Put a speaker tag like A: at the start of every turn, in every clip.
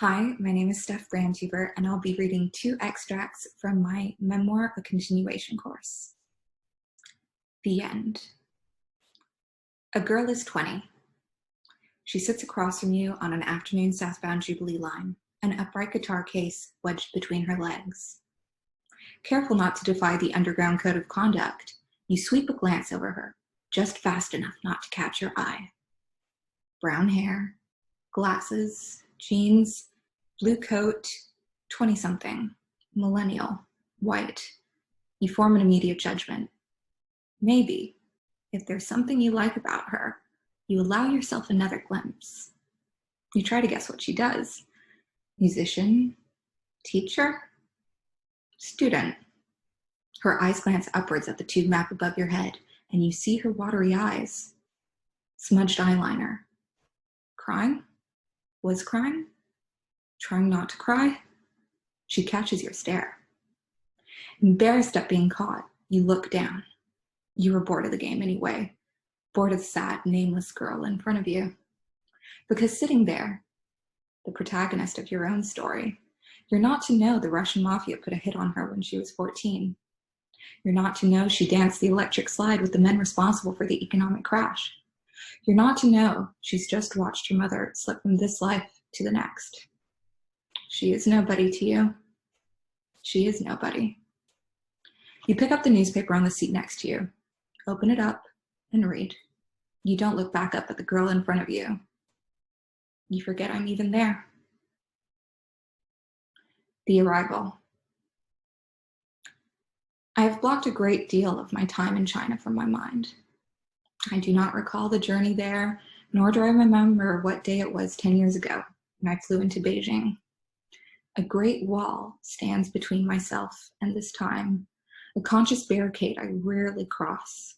A: Hi, my name is Steph Brandhuber, and I'll be reading two extracts from my memoir, A Continuation course. The end. A girl is 20. She sits across from you on an afternoon southbound Jubilee line, an upright guitar case wedged between her legs. Careful not to defy the underground code of conduct, you sweep a glance over her, just fast enough not to catch your eye. Brown hair, glasses, jeans, blue coat, 20-something, millennial, white. You form an immediate judgment. Maybe, if there's something you like about her, you allow yourself another glimpse. You try to guess what she does. Musician, teacher, student. Her eyes glance upwards at the tube map above your head, and you see her watery eyes. Smudged eyeliner. Crying? Was crying? Trying not to cry? She catches your stare. Embarrassed at being caught, you look down. You were bored of the game anyway, bored of the sad, nameless girl in front of you. Because sitting there, the protagonist of your own story, you're not to know the Russian mafia put a hit on her when she was 14. You're not to know she danced the electric slide with the men responsible for the economic crash. You're not to know she's just watched her mother slip from this life to the next. She is nobody to you. She is nobody. You pick up the newspaper on the seat next to you, open it up, and read. You don't look back up at the girl in front of you. You forget I'm even there. The arrival. I have blocked a great deal of my time in China from my mind. I do not recall the journey there, nor do I remember what day it was 10 years ago when I flew into Beijing. A great wall stands between myself and this time, a conscious barricade I rarely cross.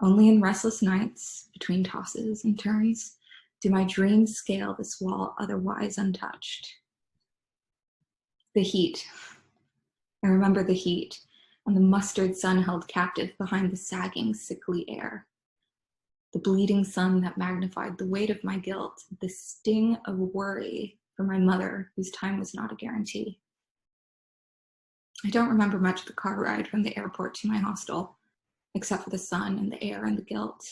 A: Only in restless nights, between tosses and turns, do my dreams scale this wall otherwise untouched. The heat. I remember the heat, and the mustard sun held captive behind the sagging, sickly air. The bleeding sun that magnified the weight of my guilt, the sting of worry for my mother, whose time was not a guarantee. I don't remember much of the car ride from the airport to my hostel, except for the sun and the air and the guilt.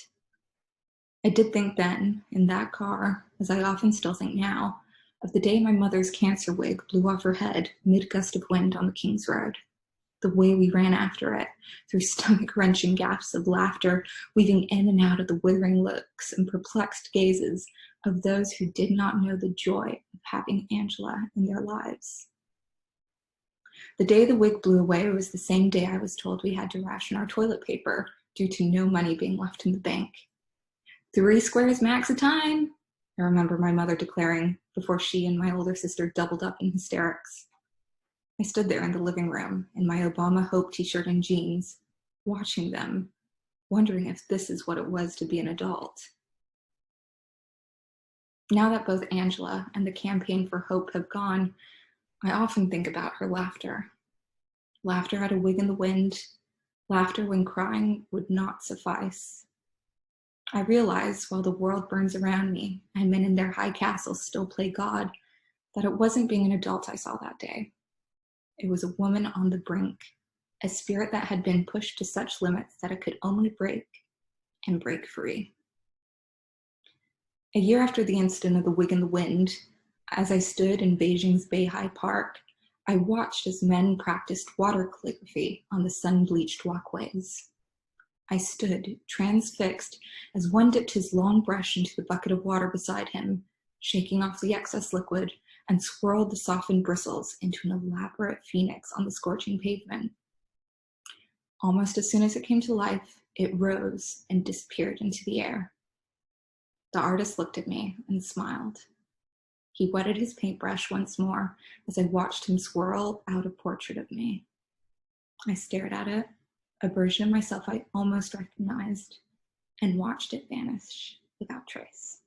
A: I did think then, in that car, as I often still think now, of the day my mother's cancer wig blew off her head mid-gust of wind on the King's Road. The way we ran after it, through stomach-wrenching gasps of laughter, weaving in and out of the withering looks and perplexed gazes of those who did not know the joy of having Angela in their lives. The day the wig blew away was the same day I was told we had to ration our toilet paper due to no money being left in the bank. 3 squares max a time, I remember my mother declaring before she and my older sister doubled up in hysterics. I stood there in the living room in my Obama Hope t-shirt and jeans, watching them, wondering if this is what it was to be an adult. Now that both Angela and the campaign for hope have gone, I often think about her laughter. Laughter at a wig in the wind, laughter when crying would not suffice. I realize while the world burns around me and men in their high castles still play God, that it wasn't being an adult I saw that day. It was a woman on the brink, a spirit that had been pushed to such limits that it could only break and break free. A year after the incident of the wig in the wind, as I stood in Beijing's Beihai Park, I watched as men practiced water calligraphy on the sun-bleached walkways. I stood, transfixed, as one dipped his long brush into the bucket of water beside him, shaking off the excess liquid, and swirled the softened bristles into an elaborate phoenix on the scorching pavement. Almost as soon as it came to life, it rose and disappeared into the air. The artist looked at me and smiled. He wetted his paintbrush once more as I watched him swirl out a portrait of me. I stared at it, a version of myself I almost recognized, and watched it vanish without trace.